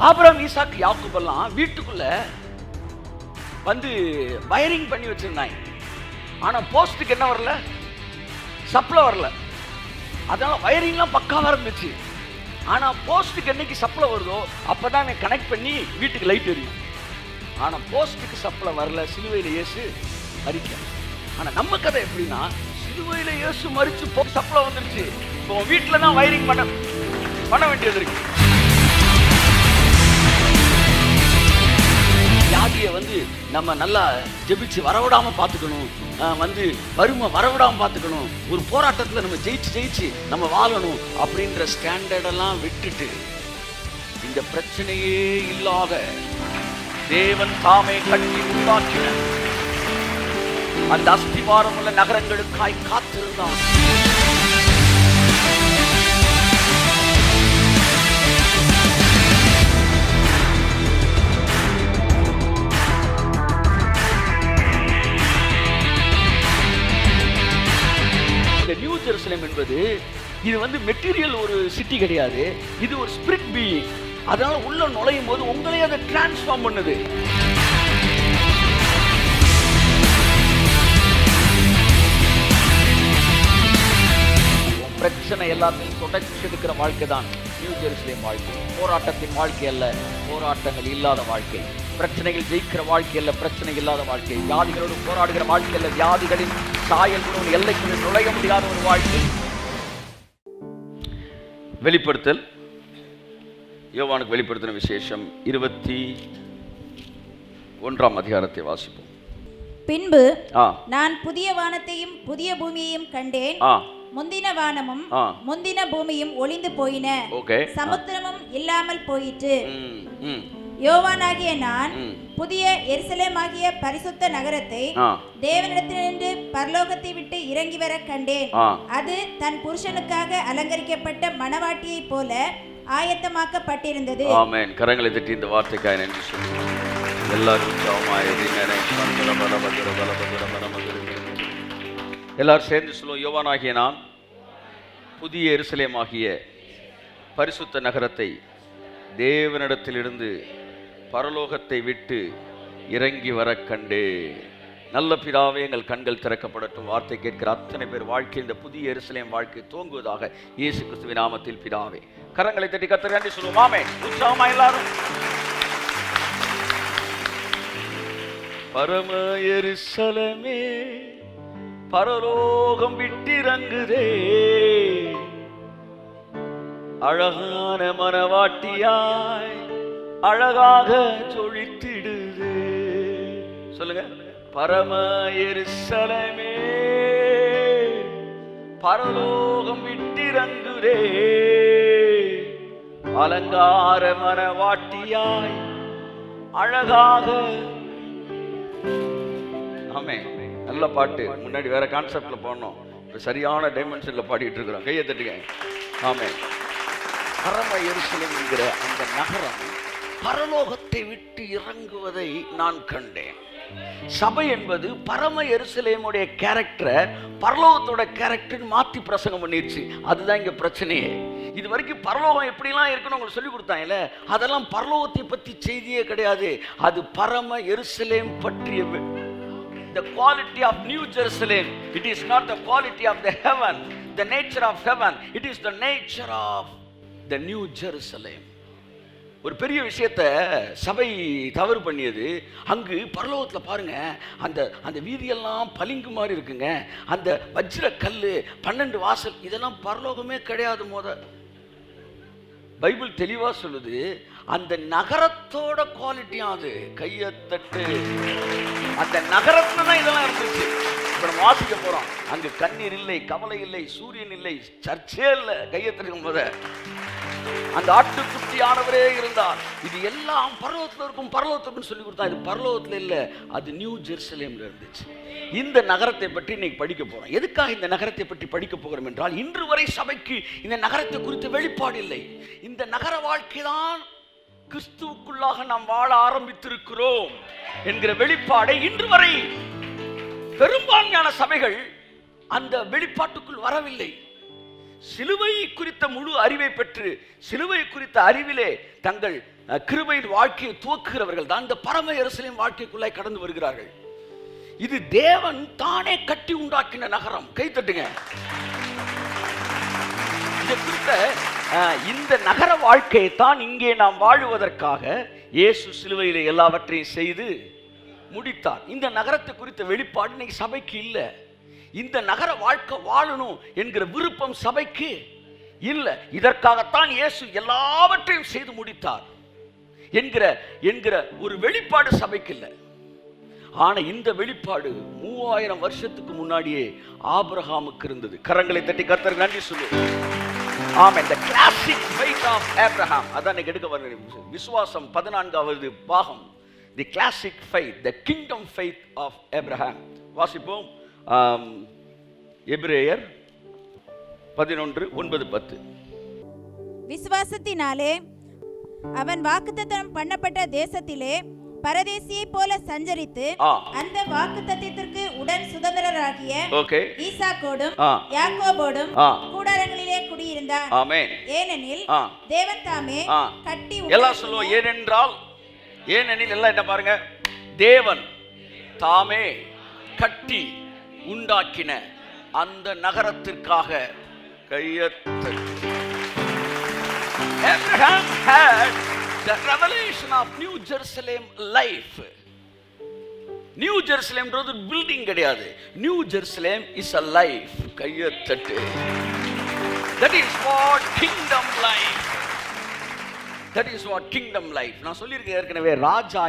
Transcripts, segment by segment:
Abraham, ஈசாக்கு, யாக்கோபு எல்லாம் வீட்டுக்குள்ள வந்து வயரிங் பண்ணி வச்சிருந்தாங்க. ஆனா போஸ்ட்டுக்கு என்ன வரல, சப்ளை வரல. அதனால வயரிங்லாம் பக்காவா இருந்துச்சு. ஆனா போஸ்ட்டுக்கு என்னைக்கு சப்ளை வருதோ அப்பதான் கனெக்ட் பண்ணி வீட்டுக்கு லைட் எரியும். ஆனா போஸ்ட்டுக்கு சப்ளை வரல, சிலுவையில இயேசு மரிக்க. ஆனா நம்ம கதை எப்படின்னா, சிலுவையில இயேசு மரிச்சு சப்ளை வந்துருச்சு. இப்போ வீட்டுல தான் வயரிங் பண்ண வேண்டியது இருக்கு. வியாதியை வந்து நம்ம நல்லா ஜெபிச்சு வரவிடாம பார்த்துக்கணும், வந்து வறுமை வரவிடாம பார்த்துக்கணும், ஒரு போராட்டத்தில் நம்ம ஜெயிச்சு நம்ம வாழணும் அப்படின்ற ஸ்டாண்டர்டெல்லாம் விட்டுட்டு இந்த பிரச்சனையே இல்லாத தேவன் தாமே கட்டி உண்டாக்கின அந்த அஸ்திவாரம் உள்ள நகரங்களுக்காய் காத்திருந்தான். நியூ ஜெருசலேம் என்பது இது வந்து மெட்டீரியல் ஒரு சிட்டி கிடையாது, இது ஒரு ஸ்பிரிட் பீயிங். அதனால உள்ள நுழையும் போது உங்களே அதை டிரான்ஸ்ஃபார்ம் பண்ணுது. பிரச்சனை எல்லாத்தையும் தொடர்ச்சி எடுக்கிற வாழ்க்கை தான் நியூ ஜெருசலேம் வாழ்க்கை. போராட்டத்தின் வாழ்க்கை அல்ல, போராட்டங்கள் இல்லாத வாழ்க்கை. பிரச்சனைகள் ஜெயிக்கிற வாழ்க்கை அல்ல, பிரச்சனை இல்லாத வாழ்க்கை. வியாதிகளோடு போராடுகிற வாழ்க்கை அல்ல, வியாதிகளின் சாயல்களோடு எல்லைக்குள் நுழைய முடியாத ஒரு வாழ்க்கை. வெளிப்படுத்தல், யோவானுக்கு வெளிப்படுத்தின விசேஷம் 21ஆம் அதிகாரத்தை வாசிப்போம். பின்பு நான் புதிய வானத்தையும் புதிய பூமியையும் கண்டேன். முந்தின வானமும் முந்தின பூமியும் ஒளிந்து போயின, சமுத்திரமும் இல்லாமல் போயிற்று. யோவானாகிய நான் புதிய எருசலேமாகிய பரிசுத்த நகரத்தை தேவனிடத்திலிருந்து பரலோகத்தை விட்டு இறங்கி வர கண்டேன். அது தன் புருஷனுக்காக அலங்கரிக்கப்பட்ட மணவாட்டியை போல ஆயத்தமாக்கப்பட்டிருந்தது. ஆமென். கரங்களை தட்டி இந்த வார்த்தைக்காக நன்றி சொல்லுவோம். எல்லாரும் எல்லாரும் சேர்ந்து சொல்லுவோம். யோவானாகிய நான் புதிய எருசலேமாகிய பரிசுத்த நகரத்தை தேவனிடத்திலிருந்து பரலோகத்தை விட்டு இறங்கி வர கண்டே. நல்ல பிதாவே, எங்கள் கண்கள் திறக்கப்படட்டும். வார்த்தை கேட்கிற அத்தனை பேர் வாழ்க்கை இந்த புதிய எருசலேம் வாழ்க்கை தோங்குவதாக இயேசு கிறிஸ்துவின் நாமத்தில் பிதாவே. கரங்களை தட்டி கர்த்தரை நன்றி சொல்லுவோம். ஆமென். உற்சாகமா எல்லாரும். பரம எருசலேமே பரலோகம் விட்டிறங்குதே, அழகான மணவாட்டியாய் அழகாக ஜொலித்திடுதே. சொல்லுங்க. பரம எருசலேமே பரலோகம் விட்டிறங்குதே, அலங்கார மணவாட்டியாய் அழகாக. ஆமென். நல்ல பாட்டு. முன்னாடி வேற கான்செப்ட்ல போனோம், சரியான டைமென்ஷன்ல பாடிட்டு இருக்கிறோம். கையை தட்டுங்க. ஆமென். பரம எருசலேம் என்கிற அந்த நகரம் பரலோகத்தை விட்டு இறங்குவதை நான் கண்டேன். சபை என்பது பரம எருசலேமுடைய கேரக்டரை பரலோகத்தோட கேரக்டர் மாற்றி பிரசங்கம் பண்ணிருச்சு. அதுதான் இங்க பிரச்சனையே. இது வரைக்கும் பரலோகம் எப்படிலாம் இருக்குன்னு உங்களுக்கு சொல்லி கொடுத்தாங்கல்ல, அதெல்லாம் பரலோகத்தை பற்றி செய்தியே கிடையாது. அது பரம எருசலேம் பற்றிய the quality of New Jerusalem. It is not the quality of the heaven, the nature of heaven. It is the nature of the New Jerusalem. ஒரு பெரிய விஷயத்தை சபை தவறு பண்ணியது. அங்கு பரலோகத்தில் பாருங்க, அந்த வீதியெல்லாம் பளிங்கு மாதிரி இருக்குங்க. அந்த வஜ்ர கல்லு, 12 வாசல், இதெல்லாம் பரலோகமே கிடையாது. பைபிள் தெளிவா சொல்லுது, அந்த நகரத்தோட குவாலிட்டியும் அது. கையத்தட்டு. அந்த நகரத்துல தான் இதெல்லாம் இருந்துச்சு. இப்ப நம்ம வாசிக்க போறோம். அங்கு கண்ணீர் இல்லை, கவலை இல்லை, சூரியன் இல்லை, சர்ச்சே இல்லை. கையத்தட்டுக்கும் போத அந்த ஆட்டுக்குட்டியானவரே இருந்தார். இது எல்லாம் பரலோகத்தில் இருக்கும், பரலோகத்துக்குன்னு சொல்லி கொடுத்தா. இது பரலோகத்தில் இல்லை, அது நியூ ஜெருசலேம்ல இருந்துச்சு. இந்த நகரத்தை பற்றி இன்னைக்கு படிக்க போறோம். எதுக்காக இந்த நகரத்தை பற்றி படிக்க போகிறோம் என்றால், இன்று வரை சபைக்கு இந்த நகரத்தை குறித்த வெளிப்பாடு இல்லை. இந்த நகர வாழ்க்கை தான் கிறிஸ்துவுக்குள்ளாக நாம் வாழ ஆரம்பித்திருக்கிறோம் என்கிற வெளிப்பாடை இன்று வரை பெரும்பான்மையான சபைகள் அந்த வெளிப்பாட்டுக்குள் வரவில்லை. சிலுவை குறித்த முழு அறிவை பெற்று சிலுவை குறித்த அறிவிலே தங்கள் கிருபையின் வாழ்க்கையை துவக்குகிறவர்கள் தான் இந்த பரம எருசலேம் வாழ்க்கைக்குள்ளாய் கடந்து வருகிறார்கள். இது தேவன் தானே கட்டி உண்டாக்கின நகரம். கை தட்டுங்க. இது குறித்த இந்த நகர வாழ்க்கையை தான் இங்கே நாம் வாழுவதற்காக இயேசு சிலுவையில் எல்லாவற்றையும் செய்து முடித்தார். இந்த நகரத்தை குறித்த வெளிப்பாடு இன்னைக்கு சபைக்கு இல்லை. இந்த நகர வாழ்க்கை வாழணும் என்கிற விருப்பம் சபைக்கு இல்லை. இதற்காகத்தான் இயேசு எல்லாவற்றையும் செய்து முடித்தார் என்கிற ஒரு வெளிப்பாடு சபைக்கு இல்லை. ஆனா இந்த வெளிப்பாடு 3000 வருஷத்துக்கு முன்னாடியே ஆபிரகாமுக்கு இருந்தது. கரங்களை தட்டி கர்த்தருக்கு நன்றி சொல்லு. ஆமென். the classic faith of Abraham. அதான் இன்னைக்கு எடுக்க வர விசுவாசம் 14வது பாகம். the classic faith, the kingdom faith of Abraham. வாசிப்போம். எபிரேயர் 11:9-10. விசுவாசத்தினாலே அவன் வாக்குத்தத்தம் பண்ணப்பட்ட தேசத்திலே பரதேசியை போல சஞ்சரித்து அந்த வாக்குத்தத்தத்திற்கு உடன் சுதந்திரராகிய ஈசாக்கோடும் யாக்கோபோடும் கூடாரங்களிலே குடியிருந்தான். ஆமென். ஏனெனில் தேவன் தாமே கட்டி எல்லாம் சொல்லுவோம். ஏனெனில் எல்லாம் என்ன பாருங்க, தேவன் தாமே கட்டி உண்டாக்கின அந்த நகரத்திற்காக கையெழுத்து. Abraham had the revelation of New Jerusalem life. New Jerusalem ன்றது பில்டிங் கிடையாது. New Jerusalem is a life. கையெழுத்து. That is what kingdom life. That is what kingdom life. நான் சொல்லியிருக்கேன் ஏற்கனவே, ராஜா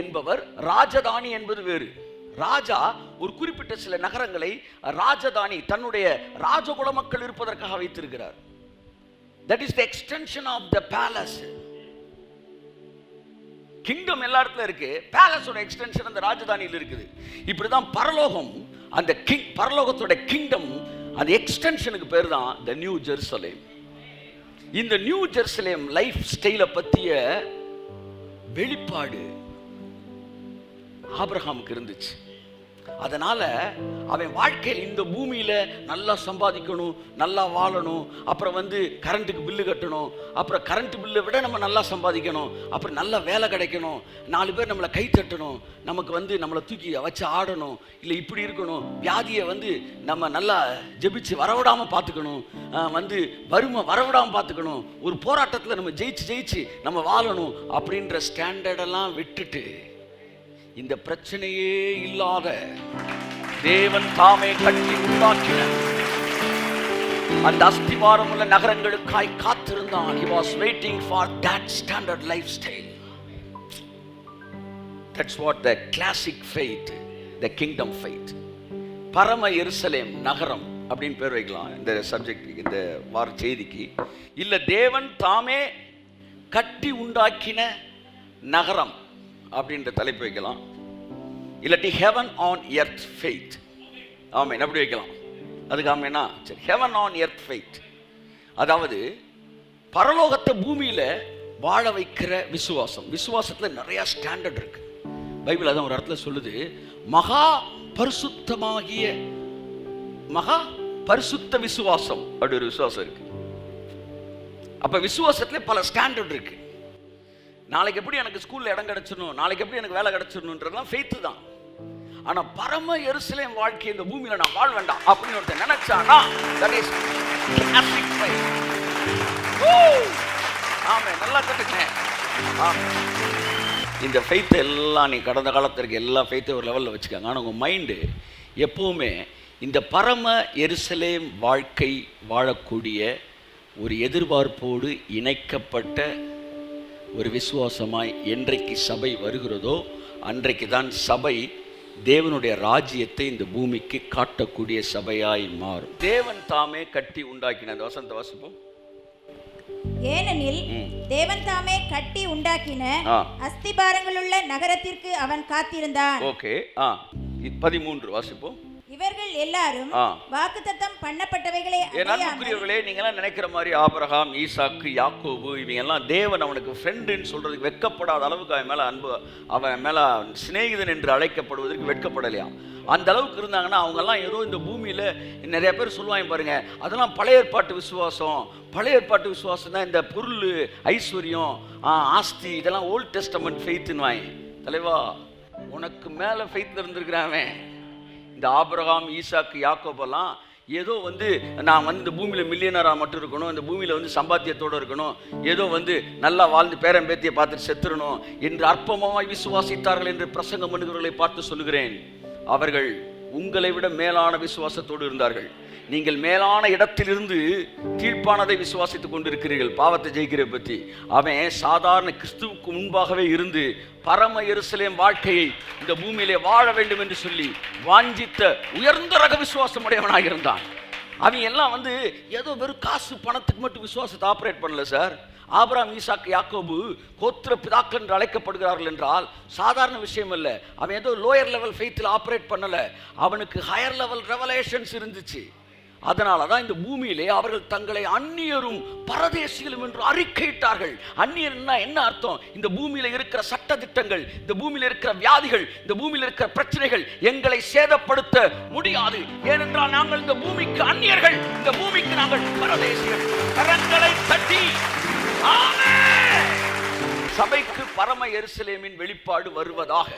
என்பவர் ராஜதானி என்பது வேறு. ராஜா ஒரு குறிப்பிட்ட சில நகரங்களை ராஜதானி தன்னுடைய ராஜகுல மக்கள் இருப்பதற்காக வைத்திருக்கிறார். That is the extension of the palace. Kingdom எல்லா இடத்துல இருக்கு. பேலஸோட எக்ஸ்டென்ஷன் அந்த ராஜதானியில் இருக்குது. இப்படிதான் பரலோகம், அந்த பரலோகத்தோட கிங்டம், அந்த எக்ஸ்டென்ஷனுக்கு பேர் தான் the New Jerusalem. இந்த நியூ ஜெருசலேம் லைஃப் ஸ்டைலை பற்றிய வெளிப்பாடு ஆபிரகாமுக்கு இருந்துச்சு. அதனால அவன் வாழ்க்கையில் இந்த பூமியில நல்லா சம்பாதிக்கணும், நல்லா வாழணும், அப்புறம் கரண்ட்டுக்கு பில்லு கட்டணும், அப்புறம் கரண்ட் பில்லை விட நம்ம நல்லா சம்பாதிக்கணும், அப்புறம் நல்ல வேலை கிடைக்கணும், 4 பேர் நம்மளை கை தட்டணும், நமக்கு நம்மளை தூக்கி வச்சு ஆடணும், இல்லை இப்படி இருக்கணும், வியாதியை நம்ம நல்லா ஜெபிச்சு வரவிடாமல் பார்த்துக்கணும், வறுமை வரவிடாமல் பார்த்துக்கணும், ஒரு போராட்டத்தில் நம்ம ஜெயிச்சு நம்ம வாழணும் அப்படின்ற ஸ்டாண்டர்டெல்லாம் விட்டுட்டு இந்த பிரச்சனையே இல்லாத தேவன் தாமே கட்டி உண்டாக்கின அந்த அஸ்திவாரம் உள்ள நகரங்களுக்காய் காத்திருந்தான். He was waiting for that standard lifestyle. That's what the classic faith, the kingdom faith. பரம எருசலேம் நகரம் அப்படின்னு பேர் வைக்கலாம் இந்த சப்ஜெக்ட், இந்த வார செய்திக்கு. இல்ல தேவன் தாமே கட்டி உண்டாக்கின நகரம் அப்படின்ற தலைப்பு வைக்கலாம். இல்லாட்டி ஹெவன் ஆன் எர்த் ஃபெய்த். ஆமென். அப்படி வைக்கலாம். அதுக்கு ஆமென்னா சரி, ஹெவன் ஆன் எர்த் ஃபெய்த். அதாவது பரலோகத்தை பூமியில வாழ வைக்கிற விசுவாசம். விசுவாசத்துல நிறைய ஸ்டாண்டர்ட் இருக்கு. பைபிள் அதான் ஒரு இடத்துல சொல்லுது, மகா பரிசுத்த விசுவாசம் அப்படி ஒரு விசுவாசம் இருக்கு. அப்ப விசுவாசத்துல பல ஸ்டாண்டர்ட் இருக்கு. நாளைக்கு எப்படி எனக்கு ஸ்கூல்ல இடம் கிடைச்சிடணும், நாளைக்கு எப்படி எனக்கு வேலை கிடைச்சிடணும்ன்றதுலாம் ஃபெய்த் தான். ஆனா பரம எருசலேம் வாழ்க்கை இந்த பூமியில நான் வாழ வேண்டாம் அப்படின்னு ஒருத்தன் நினைச்சானா, that is classic faith. ஆமென். நல்லா கேட்டுங்க. இந்த ஃபெய்த் எல்லாம் நீ கடந்த காலத்திற்கு எல்லா ஃபெய்த்தையும் ஒரு லெவலில் வச்சுக்காங்க. ஆனால் உங்கள் மைண்டு எப்போவுமே இந்த பரம எருசலேம் வாழ்க்கை வாழக்கூடிய ஒரு எதிர்பார்ப்போடு இணைக்கப்பட்ட ஒரு விசுவாசமாய் என்றைக்கு சபை வருகிறதோ அன்றைக்கு தான் சபை தேவனுடைய ராஜ்யத்தை இந்த பூமிக்கு காட்டக்கூடிய சபையாய் மாறும். தேவன் தாமே கட்டி உண்டாக்கின அந்த வசனத்தை வாசிப்போம். ஏனெனில் தேவன் தாமே கட்டி உண்டாக்கின அஸ்திபாரங்களுள்ள நகரத்திற்கு அவன் காத்திருந்தான். ஓகே. 13 வாசிப்போம். இவர்கள் எல்லாரும் வாக்குத்தத்தம் பண்ணப்பட்டவைகளை அன்புக்குரியவர்களே, நீங்க எல்லாம் நினைக்கிற மாதிரி ஆபிரகாம், ஈசாக்கு, யாக்கோபு இவங்க எல்லாம் தேவன் அவனுக்கு ஃப்ரெண்டுன்னு சொல்றதுக்கு வெட்கப்படாத அளவுக்கு அவன் மேல அன்பு, அவன் மேல சிநேகிதன் என்று அழைக்கப்படுவதற்கு வெட்கப்படலையா. அந்த அளவுக்கு இருந்தாங்கன்னா அவங்கெல்லாம் ஏதோ இந்த பூமியில நிறைய பேர் சொல்லுவாங்க பாருங்க, அதெல்லாம் பழைய ஏற்பாட்டு விசுவாசம். பழைய ஏற்பாட்டு விசுவாசம் தான் இந்த பொருள், ஐஸ்வர்யம், ஆஸ்தி, இதெல்லாம் ஓல்ட் டெஸ்டமெண்ட் ஃபெய்த்னு வாங்க. தலைவா, உனக்கு மேல ஃபெய்த் இருந்திருக்கிறான். இந்த ஆபிரகாம், ஈசாக்கு, யாக்கோபெல்லாம் ஏதோ நான் இந்த பூமியில் மில்லியனராக மட்டும் இருக்கணும், இந்த பூமியில் சம்பாத்தியத்தோடு இருக்கணும், ஏதோ நல்லா வாழ்ந்து பேரம்பேத்தியை பார்த்துட்டு செத்துறணும் என்று அற்பமாய் விசுவாசித்தார்கள் என்று பிரசங்கம் பண்ணுகிறவர்களை பார்த்து சொல்லுகிறேன். அவர்கள் உங்களை விட மேலான விசுவாசத்தோடு இருந்தார்கள். நீங்கள் மேலான இடத்திலிருந்து கீழ்ப்பானதை விசுவாசித்துக் கொண்டிருக்கிறீர்கள். பாவத்தை ஜெயிக்கிற பற்றி அவன் சாதாரண கிறிஸ்துவுக்கு முன்பாகவே இருந்து பரம எருசலேம் வாழ்க்கையை இந்த பூமியிலே வாழ வேண்டும் என்று சொல்லி வாஞ்சித்த உயர்ந்த ரக விசுவாசம் உடையவனாக இருந்தான். அவன் எல்லாம் ஏதோ வெறும் காசு பணத்துக்கு மட்டும் விசுவாசத்தை ஆப்ரேட் பண்ணல சார். ஆபிரகாம், ஈசாக்கு, யாக்கோபு கோத்திர பிதாக்கள் என்று அழைக்கப்படுகிறார்கள் என்றால் சாதாரண விஷயம் அல்ல. அவன் ஏதோ லோயர் லெவல் ஃபெய்த்தில் ஆப்ரேட் பண்ணல, அவனுக்கு ஹையர் லெவல் ரெவலேஷன்ஸ் இருந்துச்சு. அதனால தான் இந்த பூமியிலே அவர்கள் தங்களை அந்நியரும் பரதேசிகளும் என்று அறிக்கையிட்டார்கள். அந்நியர்னா என்ன அர்த்தம்? இந்த பூமியில இருக்கிற சட்ட திட்டங்கள், இந்த பூமியில இருக்கிற வியாதிகள், இந்த பூமியில இருக்கிற பிரச்சனைகள் எங்களை சேதப்படுத்த முடியாது. ஏனென்றால் நாங்கள் இந்த பூமிக்கு அந்நியர்கள், இந்த பூமிக்கு நாங்கள் பரதேசிகள். கரங்களை தட்டி ஆமென். சபைக்கு பரம எருசலேமின் வெளிப்பாடு வருவதாக.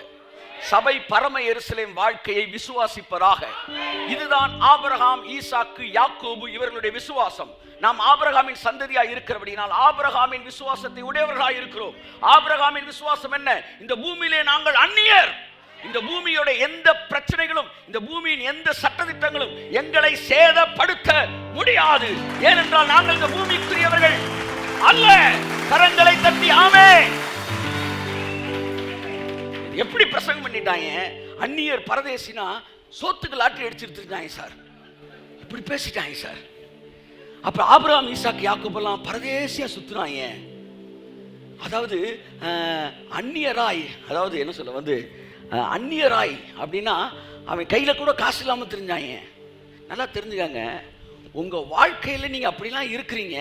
சபை பரம எருசலேம் வாழ்க்கையை விசுவாசிப்பதாக. இதுதான் ஆபிரகாம், ஈசாக்கு, யாக்கோபு இவர்களுடைய விசுவாசம். நாம் ஆபிரகாமின் சந்ததியாய் இருக்கிறபடியால் ஆபிரகாமின் விசுவாசத்தை உடையவர்களாய் இருக்கிறோம். ஆபிரகாமின் விசுவாசம் என்ன? இந்த பூமியிலே நாங்கள் அந்நியர். இந்த பூமியோட எந்த பிரச்சனைகளும், இந்த பூமியின் எந்த சட்டதிட்டங்களும் எங்களை சேதப்படுத்த முடியாது. ஏனென்றால் நாங்கள் இந்த பூமிக்குரியவர்கள் அல்ல. கரங்களை தட்டி ஆமென். எப்படி பிரசங்கம் பண்ணிட்டாங்க? அந்நியர் பரதேசினா சோத்துக்கு லாட்டரி அடிச்சிருந்தாங்க சார், இப்படி பேசிட்டாங்க சார். அப்ப ஆபிரகாம், ஈசாக்கு, யாக்கோபெல்லாம் பரதேசியா சுத்துனாங்க. அதாவது அந்நியராய், அதாவது என்ன சொல்ல அந்நியராய் அப்படின்னா அவன் கையில கூட காசு இல்லாம தெரிஞ்சாங்க. நல்லா தெரிஞ்சுக்காங்க, உங்க வாழ்க்கையில நீங்க அப்படிலாம் இருக்கிறீங்க,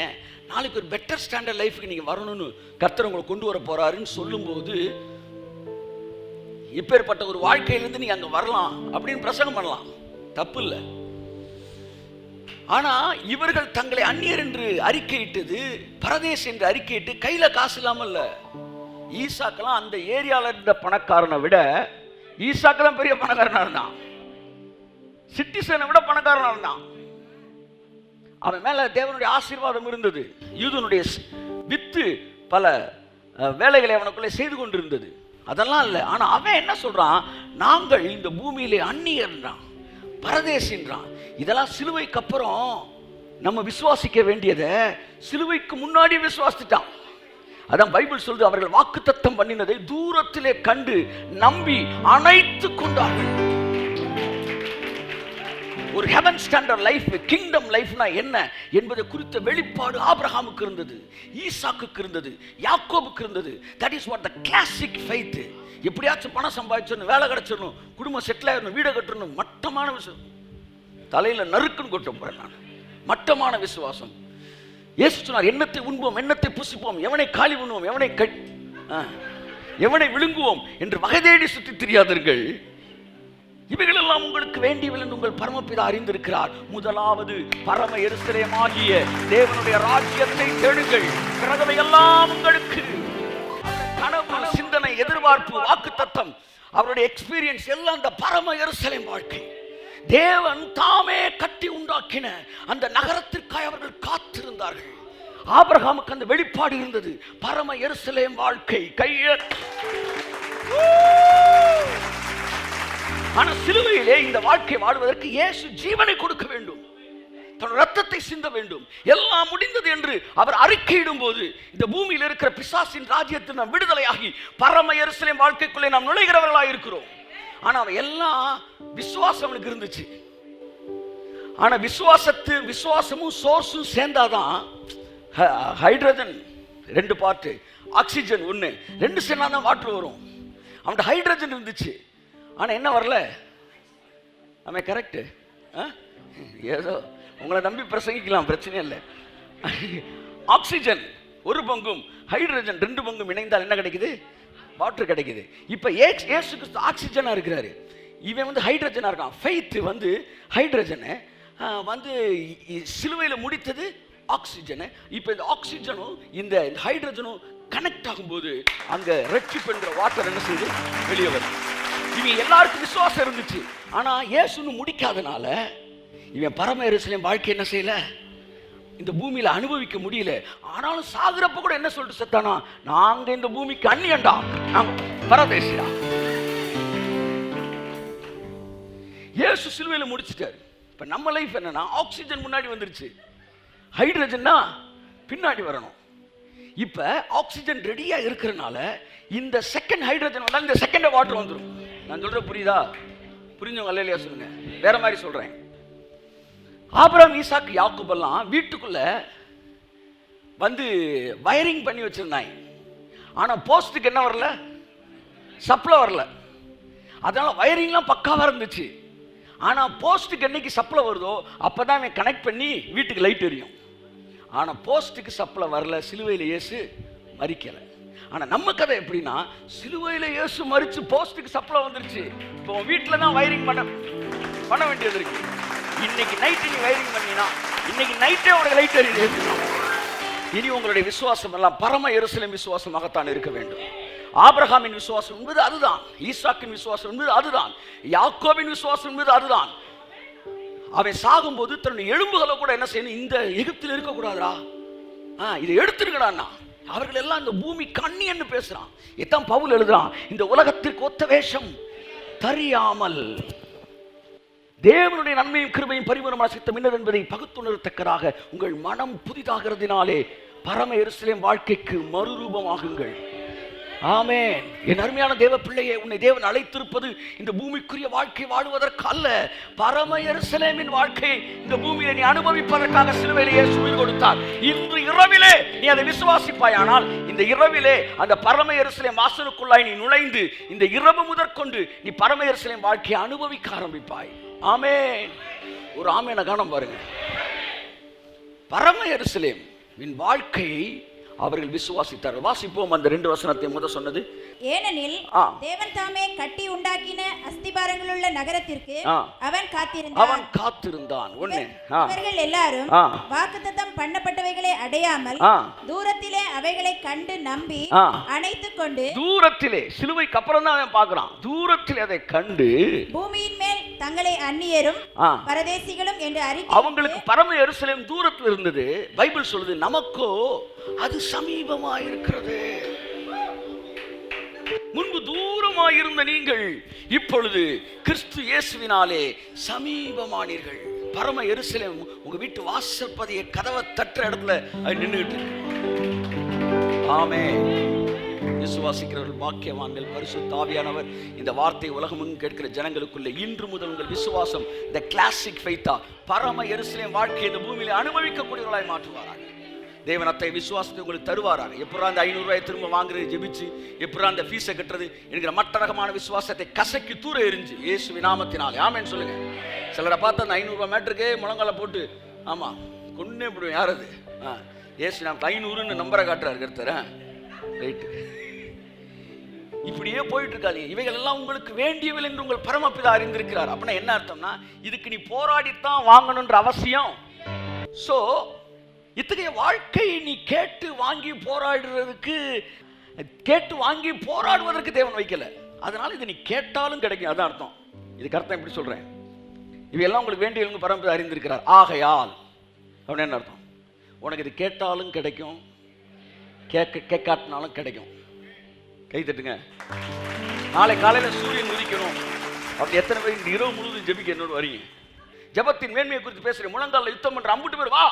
நாளைக்கு ஒரு பெட்டர் ஸ்டாண்டர்ட் லைஃப்க்கு நீங்க வரணும்னு கர்த்தர் உங்களை கொண்டு வர போறாருன்னு சொல்லும்போது இப்பேற்பட்ட ஒரு வாழ்க்கையிலிருந்து நீங்க அங்க வரலாம் அப்படின்னு பிரசங்கம் பண்ணலாம், தப்பு இல்லை. ஆனா இவர்கள் தங்களை அந்நியர் என்று அறிக்கையிட்டது, பரதேசி என்று அறிக்கையிட்டு கையில காசு இல்லாமல் இல்ல. ஈசாக்கெல்லாம் அந்த ஏரியால இருந்த பணக்காரனை விட ஈசாக்கெல்லாம் பெரிய பணக்காரனா இருந்தான், சிட்டிசனை விட பணக்காரனா இருந்தான். அவன் மேல தேவனுடைய ஆசீர்வாதம் இருந்தது. யூதனுடைய வித்து பல வேலைகளை அவனுக்குள்ளே செய்து கொண்டிருந்தது, அதெல்லாம் இல்லை. ஆனா அவன் என்ன சொல்றான்? நாங்கள் இந்த பூமியிலே அந்நியர்ன்றான், பரதேசின்றான். இதெல்லாம் சிலுவைக்கு அப்புறம் நம்ம விசுவாசிக்க வேண்டியதை சிலுவைக்கு முன்னாடி விசுவாசிட்டான். அதான் பைபிள் சொல்லுது, அவர்கள் வாக்குத்தத்தம் பண்ணினதை தூரத்திலே கண்டு நம்பி அணைத்து கொண்டார்கள். ஒரு ஹெவன் ஸ்டாண்டர்ட் லைஃப், கிங்டம் லைஃப்னா என்ன என்பதை குறித்த வெளிப்பாடு ஆபிரகாமுக்கு இருந்தது, ஈசாக்குக்கு இருந்தது, யாக்கோபுக்கு இருந்தது. That is what the classic faith. எப்படியாச்சும் பணம் சம்பாதிச்சிடணும், வேலை கிடைச்சிடணும், குடும்பம் செட்டில் ஆயிடணும், வீடை கட்டணும், மட்டமான விஷயம். தலையில நறுக்குன்னு கொட்ட போறேன் நான். மட்டமான விசுவாசம். இயேசு சொன்னார், எண்ணத்தை உண்போம், எண்ணத்தை புசிப்போம், எவனை காலி பண்ணுவோம், எவனை விழுங்குவோம் என்று வகை தேடி சுற்றி தெரியாதீர்கள். இவைகளெல்லாம் உங்களுக்கு வேண்டியவை என்று உங்கள் பரமபிதா அறிந்திருக்கிறார். முதலாவது பரம எருசலேமாகிய தேவனுடைய ராஜ்யத்தை தேடுங்கள், பிறகவையெல்லாம் உங்களுக்கு. கனவு, சிந்தனை, எதிர்பார்ப்பு, வாக்குத்தத்தம், அவருடைய எக்ஸ்பீரியன்ஸ் எல்லாம் அந்த பரம எருசலேம் வாழ்க்கை. தேவன் தாமே கட்டி உண்டாக்கின அந்த நகரத்திற்காக அவர்கள் காத்திருந்தார்கள். ஆபிரகாமுக்கு அந்த வெளிப்பாடு இருந்தது, பரம எருசலேம் வாழ்க்கை. ஆனா சிலுவையிலே இந்த வாழ்க்கை வாழ்வதற்கு இயேசு ஜீவனை கொடுக்க வேண்டும், தன் ரத்தத்தை சிந்த வேண்டும். எல்லாம் முடிந்தது என்று அவர் அறிக்கையிடும் போது இந்த பூமியில் இருக்கிற பிசாசின் ராஜ்யத்தில் நாம் விடுதலையாகி பரம எருசலேம் வாழ்க்கைக்குள்ளே நாம் நுழைகிறவர்களாக இருக்கிறோம். ஆனா அவன் எல்லாம் விசுவாசம் அவனுக்கு இருந்துச்சு. ஆனா விசுவாசமும் சோர்ஸும் சேர்ந்தாதான் ஹைட்ரஜன் 2 பார்ட், ஆக்சிஜன் 1, 2 சேர்ந்தாதான் வாட்டர் வரும். அவன் ஹைட்ரஜன் இருந்துச்சு, ஆனா என்ன வரல? ஆமாம், கரெக்டு. ஏதோ உங்களை நம்பி பிரசங்கிக்கலாம், பிரச்சனை இல்லை. ஆக்சிஜன் 1 பங்கும் ஹைட்ரஜன் 2 பங்கும் இணைந்தால் என்ன கிடைக்குது? வாட்டர் கிடைக்குது. இப்போ இயேசு கிறிஸ்து ஆக்சிஜனாக இருக்கிறாரு, இவன் வந்து ஹைட்ரஜனாக இருக்கான். ஃபெய்த் வந்து ஹைட்ரஜனை வந்து சிலுவையில் முடித்தது ஆக்சிஜனை. இப்போ இந்த ஆக்சிஜனும் இந்த ஹைட்ரஜனும் கனெக்ட் ஆகும்போது அங்கே ரட்சிப்பு என்ற வாட்டர் என்ன செய்யுது? வெளியே வருது. இவன் எல்லாருக்கும் விசுவாசம் இருந்துச்சு, ஆனால் இயேசுன்னு முடிக்காதனால இவன் பரம எருசலேம் வாழ்க்கை என்ன செய்யல, இந்த பூமியில அனுபவிக்க முடியல. ஆனாலும் சாகுறப்ப கூட என்ன சொல்லிட்டு செத்தானா? நாங்க இந்த பூமிக்கு அந்நியண்டா, நாங்க பரதேசிடா. இயேசு சிலுவையில முடிச்சிட்டாரு. இப்ப நம்ம லைஃப் என்னன்னா, ஆக்சிஜன் முன்னாடி வந்துருச்சு, ஹைட்ரஜன்னா பின்னாடி வரணும். இப்ப ஆக்சிஜன் ரெடியா இருக்கிறனால இந்த செகண்ட் ஹைட்ரஜன் வந்தா இந்த செகண்ட் வாட்டர் வந்துடும். நான் சொல்றேன் புரியுதா? புரிஞ்சவங்க அல்லேலூயா சொல்லுங்க. வேற மாதிரி சொல்றேன். ஆபிரகாம், ஈசாக்கு, யாக்கோபு எல்லாம் வீட்டுக்குள்ள வந்து வயரிங் பண்ணி வச்சிருந்தாங்க. ஆனா போஸ்ட்டுக்கு என்ன வரல? சப்ளை வரல. அதனால வயரிங்லாம் பக்காவா இருந்துச்சு. ஆனா போஸ்ட்டுக்கு என்னைக்கு சப்ளை வருதோ அப்பதான் அவன் கனெக்ட் பண்ணி வீட்டுக்கு லைட் எரியும். ஆனா போஸ்ட்டுக்கு சப்ளை வரல, சிலுவையில் இயேசு மரிக்கல. ஆனா நம்ம கதை எப்படின்னா, சிலுவையில் இயேசு மரிச்சு போஸ்ட்டுக்கு சப்ளை வந்துருச்சு. இப்போ வீட்டில் தான் வயரிங் பண்ண வேண்டியது இருக்கு. இன்னைக்கு நைட்டு நீ வயரிங் பண்ணினா இன்னைக்கு நைட்டே உனக்கு லைட் எரியுது. இனி உங்களுடைய விசுவாசம் எல்லாம் பரம எருசலேம் விசுவாசமாகத்தான் இருக்க வேண்டும். ஆபிரகாமின் விசுவாசம் என்பது அதுதான், ஈசாக்கின் விசுவாசம் என்பது அதுதான், யாக்கோபின் விசுவாசம் என்பது அதுதான். அவன் சாகும்போது தன்னுடைய எலும்புகளை கூட என்ன செய்யணும்? இந்த எகிப்தில் இருக்கக்கூடாதா, இதை எடுத்துருக்கடான்னா. அவர்கள் எல்லாம் இந்த பூமி கண்ணின்னு பேசுறான். இதான் பவுல் எழுதுறான், இந்த உலகத்திற்கு ஒத்த வேஷம் தெரியாமல் தேவனுடைய நன்மையும் கிருபையும் பரிபூரணமான சித்தம் இன்னது என்பதை பகுத்துணரத்தக்கதாக உங்கள் மனம் புதிதாகிறதினாலே பரம எருசலேம் வாழ்க்கைக்கு மறுரூபமாகுங்கள். ஆமென். என் அருமையான தேவ பிள்ளையே, உன்னை தேவன் அழைத்திருப்பது இந்த பூமிக்குரிய வாழ்க்கை வாழுவதற்கு அல்ல, பரம எருசலேமின் வாழ்க்கை இந்த பூமியில நீ அனுபவிப்பதற்காக சிலுவையிலே இயேசு உயிர் கொடுத்தார். இன்று இரவிலே நீ அதை விசுவாசிப்பாயானால், இந்த இரவிலே அந்த பரம எருசலேம் வாசலுக்குள்ளாய் நீ நுழைந்து இந்த இரவு முதற்கொண்டு நீ பரம எருசலேம் வாழ்க்கையை அனுபவிக்க ஆரம்பிப்பாய். ஆமென். ஒரு ஆமென காணம் பாருங்க. பரம எருசலேம் என் வாழ்க்கையை அவர்கள் விசுவாசித்தார்கள். வாசிப்போம் அந்த 2 வசனத்தை முத சொன்னது. ஏனெனில் தேவன் தாமே கட்டி உண்டாக்கின அஸ்திபாரங்கள் உள்ள நகரத்திற்கு அவன் காத்திருந்தான். இவர்கள் எல்லாரும் வாக்குத்தத்தம் பண்ணப்பட்டவைகளை அடையாமல் தூரத்திலே அவைகளை கண்டு நம்பி அணைத்துக் கொண்டு, தூரத்திலே சிலுவைக்கு அப்புறம் தான் அவன் பார்க்கிறான், தூரத்திலே அதை கண்டு பூமியின் மேல் தங்களை அந்நியரும் பரதேசிகளும் என்று அறிக்கை. அவங்களுக்கு பரம எருசலேம் தூரத்தில் இருந்தது. பைபிள் சொல்லுது, நமக்கோ அது சமீபமாயிருக்கிறது. முன்பு தூரமாயிருந்த நீங்கள் இப்பொழுது கிறிஸ்து இயேசுவினாலே சமீபமானீர்கள். பரம எருசலேம் உங்க வீட்டு வாசற்பதியை கதவை தட்டுற இடத்துல நின்றுட்டு. ஆமென். விசுவாசிக்கிறவர்கள் பாக்கியவான்கள். பரிசுத்த ஆவியானவர் இந்த வார்த்தை உலகமும் கேட்கிற ஜனங்களுக்குள்ள இன்று முதல் உங்கள் விசுவாசம் இந்த கிளாசிக் ஃபெய்த்தா பரம எருசலேம் வாழ்க்கையை இந்த பூமியில அனுபவிக்கக்கூடியவர்களாய் மாற்றுவாராக. தேவன் அத்தை விசுவாசத்தை உங்களுக்கு தருவாராங்க. எப்படா அந்த 500 ரூபாய் திரும்ப வாங்குறது, ஜெபிச்சு எப்படா அந்த ஃபீஸை கட்டுறது என்கிற மற்ற ரகமான விசுவாசத்தை கசக்கி தூர எரிஞ்சு இயேசுவின் நாமத்தினாலே ஆமென் சொல்லுங்க. சிலரை பார்த்து அந்த 500 ரூபாய் மேட்டருக்கே முழங்கால போட்டு ஆமா கொன்னே போடுவேன். யார் அது? இயேசு நாம் 500ன்னு நம்பரை காட்டுறாரு கருத்தர ரைட்டு. இப்படியே போயிட்டு இருக்காதீங்க. இவைகள் எல்லாம் உங்களுக்கு வேண்டியவில் என்று உங்கள் பரமபிதா அறிந்திருக்கிறார். அப்படின்னா என்ன அர்த்தம்னா, இதுக்கு நீ போராடித்தான் வாங்கணுன்ற அவசியம். சோ இத்தகைய வாழ்க்கையை நீ கேட்டு வாங்கி போராடுவதற்கு தேவன் வைக்கல. அதனால இது நீ கேட்டாலும் கிடைக்கும். அதான் அர்த்தம். இதுக்கு அர்த்தம் எப்படி சொல்றேன்? இவையெல்லாம் உங்களுக்கு வேண்டியவங்க பரம்பரை அறிந்திருக்கிறார். ஆகையால் அவன் என்ன அர்த்தம்? உனக்கு இது கேட்டாலும் கிடைக்கும், கேட்காட்டினாலும் கிடைக்கும். கை தட்டுங்க. நாளை காலையில சூரியன் உதிக்கணும். அப்படி எத்தனை பேர் இந்த இரவு முழுவதும் ஜெபிக்க என்னோட வரீங்க? ஜெபத்தின் மேன்மையை குறித்து பேசுறேன். முழங்கால யுத்தம் பண்ற அம்புட்டு பேர் வா.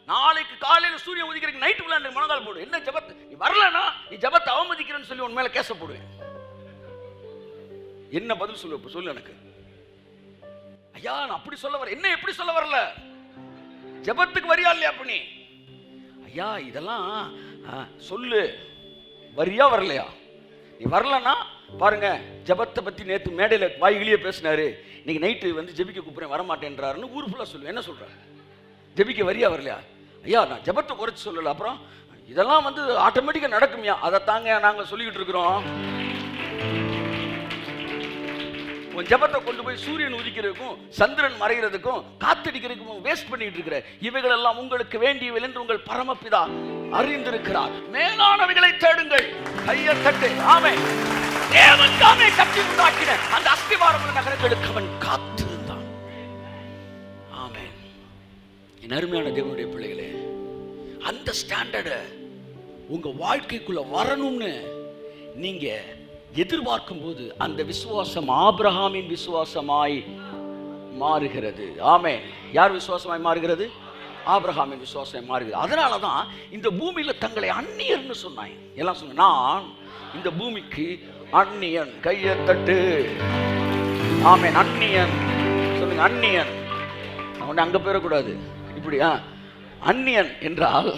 நாளைக்கு காலையில சூரியன் உதிக்கிறதுக்கு நைட்டு விளையாண்டு முழங்கால் போடு. என்ன ஜெபத்து? நீ வரலனா நீ ஜெபத்தை அவமதிக்கிறேன்னு சொல்லி உன் மேல கேச போடுவேன். என்ன பதில் சொல்லு எனக்கு? ஐயா நான் அப்படி சொல்ல வர, என்ன எப்படி சொல்ல வரல? ஜெபத்துக்கு வரியா இல்லையா? அப்படி ஐயா இதெல்லாம் சொல்லு, வரியா வரலையா? நீ வரலனா பாருங்க, ஜபத்தை பத்தி நேற்று மேடையில் வாய்கிலேயே பேசினாரு. இன்னைக்கு நைட்டு வந்து ஜெபிக்க கூப்பிடுறேன் வரமாட்டேன்றாருன்னு ஊர் ஃபுல்லாக சொல்லுவேன். என்ன சொல்றாரு? ஜெபிக்க வரியா வரலையா? ஐயா நான் ஜபத்தை குறைச்சி சொல்லலை, அப்புறம் இதெல்லாம் வந்து ஆட்டோமேட்டிக்காக நடக்குமையா? அதை தாங்க நாங்கள் சொல்லிக்கிட்டு இருக்கிறோம். உன் ஜபத்தை கொண்டு போய் சூரியன் உதிக்கிறதுக்கும் சந்திரன் மறைகிறதுக்கும் காத்தடிக்கிறதுக்கும் வேஸ்ட் பண்ணிட்டு இருக்கிற இவைகள் எல்லாம் உங்களுக்கு வேண்டியவை என்று உங்கள் பரமபிதா அறிந்திருக்கிறார். மேலானவைகளை தேடுங்கள். கையை தட்டு. ஆமென். தேவன் தாமே கட்டி உண்டாக்கின அந்த அஸ்திவாரமுள்ள நகரங்களுக்கு அவன் காத்திருந்தான். ஆமென். என் அருமையான தேவனுடைய பிள்ளைகளே, அந்த ஸ்டாண்டர்டை உங்க வாழ்க்கைக்குள்ள வரணும்னு நீங்க எதிர்பார்க்கும் போது அந்த விசுவாசம் ஆபிரகாமின் விசுவாசமாய் மாறுகிறது. ஆமென். யார் விசுவாசமாய் மாறுகிறது? ஆபிரகாமின் விசுவாசமாய் மாறுகிறது. அதனால தான் இந்த பூமியில தங்களை அந்நியர்னு சொன்னாங்க. எல்லாம் சொன்ன, நான் இந்த பூமிக்கு அந்நியன். கையை தட்டு. ஆமென். அந்நியன் சொல்லுங்க. அந்நியன். அவனை அங்க போயிடக்கூடாது. இப்படியா? அந்நியன் என்றால்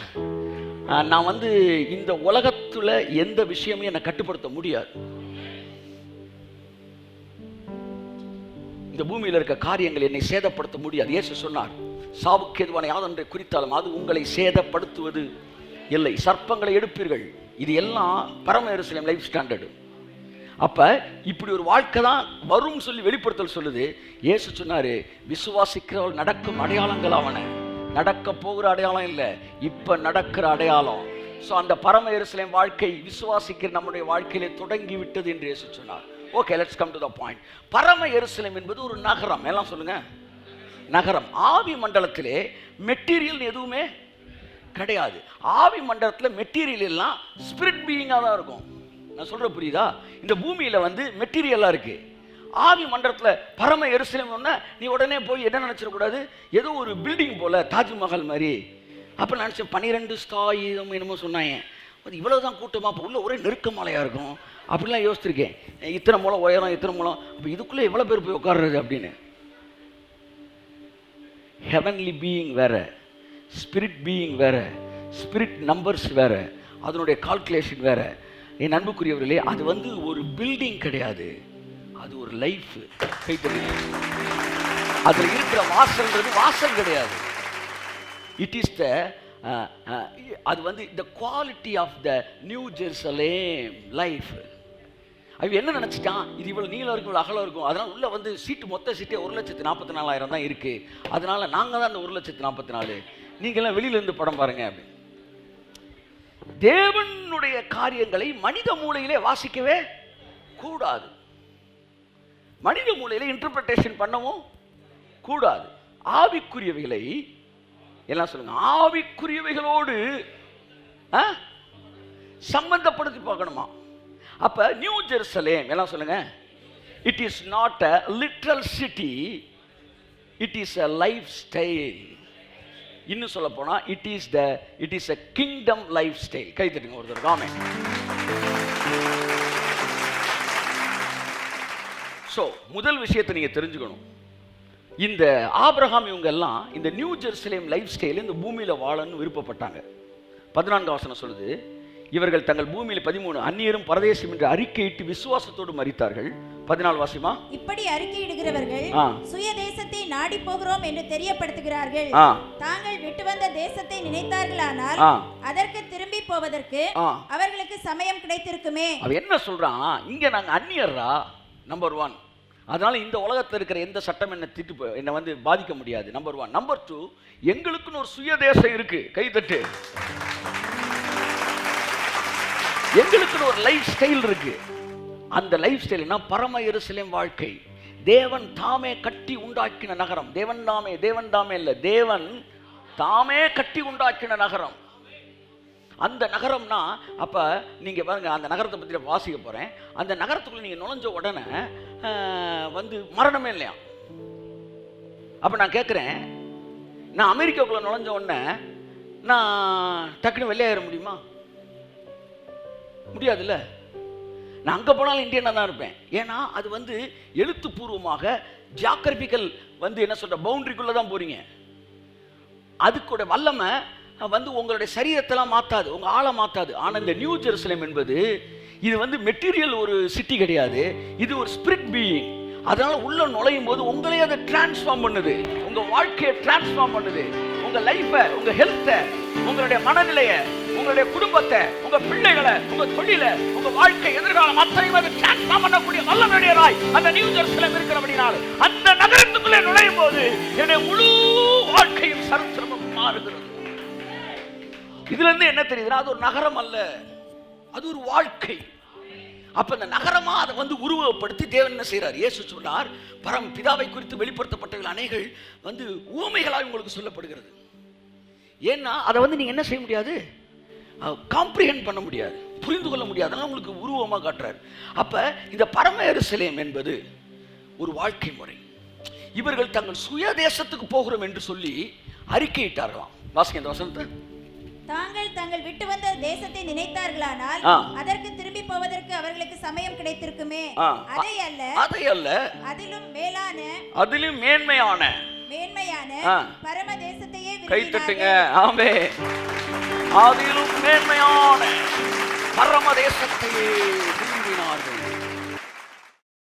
நான் வந்து இந்த உலகத்துல எந்த விஷயமும் என்னை கட்டுப்படுத்த முடியாது. இந்த பூமியில் இருக்க காரியங்கள் என்னை சேதப்படுத்த முடியாது. இயேசு சொன்னார், சாவுக்கு எதுவான யாதொன்றை குறித்தாலும் அது உங்களை சேதப்படுத்துவது இல்லை. சர்ப்பங்களை எடுப்பீர்கள். இது எல்லாம் பரம எருசலேம் லைஃப் ஸ்டாண்டர்டு. அப்ப இப்படி ஒரு வாழ்க்கை தான் வரும் சொல்லி வெளிப்படுத்தல் சொல்லுது. இயேசு சொன்னாரு, விசுவாசிக்கிறவர்கள் நடக்கும் அடையாளங்கள் அவனை. நடக்க போகிற அடையாளம் இல்லை, இப்ப நடக்கிற அடையாளம். ஸோ அந்த பரம எருசலேம் வாழ்க்கை விசுவாசிக்கிற நம்முடைய வாழ்க்கையிலே தொடங்கி விட்டது என்று இயேசு சொன்னார். Okay, let's come to the point. பரம எருசலேம் என்பது ஒரு நகரம். எல்லாம் சொல்லுங்க. நகரம். ஆவி மண்டலத்திலே மெட்டீரியல் எதுவுமே கிடையாது. ஆவி மண்டலத்தில் மெட்டீரியல் எல்லாம் ஸ்பிரிட் பீயிங்காக தான் இருக்கும். நான் சொல்ற புரியுதா? இந்த பூமியில வந்து மெட்டீரியலா இருக்கு. ஆவி மண்டலத்தில் பரம எருசலேம் நீ உடனே போய் என்ன நினைச்சிடக்கூடாது, ஏதோ ஒரு பில்டிங் போல தாஜ்மஹால் மாதிரி. அப்போ நினச்சேன் 12 ஸ்டாய் என்னமோ சொன்னாங்க. அது இவ்வளோதான் கூட்டமாக, அப்போ உள்ள ஒரே நெருக்கமலையாக இருக்கும் அப்படிலாம் யோசிச்சிருக்கேன். இத்தனை மூலம் உயரம், இத்தனை மூலம், அப்போ இதுக்குள்ளே எவ்வளோ பேர் போய் உட்கார்றது அப்படின்னு. ஹெவன்லி பீயிங் வேற, ஸ்பிரிட் பீயிங் வேற, ஸ்பிரிட் நம்பர்ஸ் வேற, அதனுடைய கால்குலேஷன் வேற. என் அன்புக்குரியவர்களே, அது வந்து ஒரு பில்டிங் கிடையாது, அது ஒரு லைஃப். அதில் இருக்கிற வாசல்ன்றது வாசல் கிடையாது. இட் இஸ் த அது வந்து the quality of the new Jerusalem life. அவன் என்ன நினச்சிட்டான், இது இவ்வளோ நீளம் இருக்கும், இவ்வளோ அகலம் இருக்கும், அதனால் உள்ளே வந்து சீட்டு மொத்த சீட்டே 1,44,000 தான் இருக்குது. அதனால் நாங்கள் தான் அந்த 1,44,000, நீங்கள்லாம் வெளியிலேருந்து படம் பாருங்க அப்படின்னு. தேவனுடைய காரியங்களை மனித மூளையிலே வாசிக்கவே கூடாது. மனித மூளையில இன்டர்பிரேஷன் பண்ணவும் கூடாது. ஆவிக்குரியவைகளை எல்லாம் சொல்லுங்க, ஆவிக்குரியவைகளோடு சம்பந்தப்படுத்தி பார்க்கணுமா? அப்ப நியூ ஜெருசலேம் எல்லாம் சொல்லுங்க, it is not a literal city, it is a lifestyle. இன்னும் சொல்ல போனா it is a kingdom lifestyle. கை தட்டுங்க ஒரு தடவை. ஆமென். ஸோ முதல் விஷயத்தை நீங்கள் தெரிஞ்சுக்கணும். இந்த ஆபிரகாம் இவங்க எல்லாம் இந்த நியூ ஜெருசலேம் லைஃப் ஸ்டைல் இந்த பூமியில் வாழணும்னு விருப்பப்பட்டாங்க. 14 வசனம் சொல்லுது, இவர்கள் தங்கள் பூமியில் 13 அந்நியரும் பரதேசம் என்று அறிக்கையிட்டு விசுவாசத்தோடு மரித்தார்கள். 14 வாசிமா. இப்படி அறிக்கையிடுகிறவர்கள் சுய தேசத்தை நாடி போகிறோம் என்று தெரியப்படுத்துகிறார்கள். தாங்கள் விட்டு வந்த தேசத்தை நினைத்தார்களானால் அதற்கு திரும்பி போவதற்கு அவர்களுக்கு சமயம் கிடைத்திருக்குமே. அவ என்ன சொல்றான், இங்க நாங்க அந்நியர்ரா, நம்பர் 1. அதனால இந்த உலகத்தில் இருக்கிற எந்த சட்டம் என்னை வந்து பாதிக்க முடியாது. நம்பர் 1. நம்பர் 2, எங்களுக்குன்னு ஒரு சுய தேசம் இருக்கு. கை தட்டு. எங்களுக்குன்னு ஒரு லைஃப் ஸ்டைல் இருக்கு. அந்த லைஃப் ஸ்டைல்னா பரம எருசலேம் வாழ்க்கை. தேவன் தாமே கட்டி உண்டாக்கின நகரம். தேவன் தாமே இல்ல, தேவன் தாமே கட்டி உண்டாக்கின நகரம். அந்த நகரம்னா அப்ப நீங்க பாருங்க, அந்த நகரத்தை பத்தி வாசிக்க போறேன். அந்த நகரத்துக்குள்ள நீங்க நுழைஞ்ச உடனே வந்து மரணமே இல்லையா? அப்ப நான் கேட்கிறேன், நான் அமெரிக்காக்குள்ள நுழைஞ்ச உடனே நான் டக்குன்னு வெளியேற முடியுமா? முடியாதுல்ல. நான் அங்க போனாலும் இந்தியனா தான் இருப்பேன். ஏன்னா அது வந்து எழுத்துப்பூர்வமாக ஜியாகிரபிக்கல் வந்து என்ன சொல்ற பவுண்டரிக்குள்ள தான் போறீங்க. அதுக்கூட வல்லமை வந்து உங்களுடைய சரீரத்தெல்லாம் மாற்றாது, உங்கள் ஆளை மாற்றாது. ஆனால் இந்த நியூ ஜெருசலேம் என்பது இது வந்து மெட்டீரியல் ஒரு சிட்டி கிடையாது, இது ஒரு ஸ்பிரிட் பீயிங். அதனால உள்ள நுழையும் போது உங்களே அதை டிரான்ஸ்ஃபார்ம் பண்ணுது, உங்க வாழ்க்கையை டிரான்ஸ்ஃபார்ம் பண்ணுது, உங்க லைஃபை, உங்க ஹெல்த்தை, உங்களுடைய மனநிலையை, உங்களுடைய குடும்பத்தை, உங்க பிள்ளைகளை, உங்க தொழிலை, உங்க வாழ்க்கை, எதிர்காலம் அத்தனையும் அதை டிரான்ஸ்ஃபார்ம் பண்ணக்கூடிய வல்லமையுடையதாய் அந்த நியூ ஜெருசலேம் இருக்கிறபடினால் அந்த நகரத்துக்குள்ளே நுழையும் போது என்னுடைய முழு வாழ்க்கையும் சரித்திரமும் மாறுகிறது. இதுல இருந்து என்ன தெரியுதுன்னா, அது ஒரு நகரம் அல்ல, அது ஒரு வாழ்க்கை. அப்ப இந்த நகரமா அதை வந்து உருவப்படுத்தி தேவன் என்ன செய்யறார்? இயேசு சொன்னார், பரம் பிதாவை குறித்து வெளிப்படுத்தப்பட்டவர்கள் அநேகள் வந்து ஊமைகளாக உங்களுக்கு சொல்லப்படுகிறது. ஏன்னா அதை வந்து நீங்க என்ன செய்ய முடியாது, காம்ப்ரிஹெண்ட் பண்ண முடியாது, புரிந்து கொள்ள முடியாது. அதனால உங்களுக்கு உருவமா காட்டுறாரு. அப்ப இந்த பரம எருசலேம் என்பது ஒரு வாழ்க்கை முறை. இவர்கள் தங்கள் சுய தேசத்துக்கு போகிறோம் என்று சொல்லி அறிக்கையிட்டார்களாம். வாசிங்க இந்த வசனத்தை. தாங்கள் விட்டு வந்த தேசத்தை நினைத்தார்களானால் அதற்கு திரும்பி போவதற்கு அவர்களுக்கு சமயம் கிடைத்திருக்குமே. அதை அல்ல அதிலும் மேன்மையான பரம தேசத்தையே கை தட்டுங்க. ஆமென். அதிலும் மேன்மையான பரம தேசத்தையே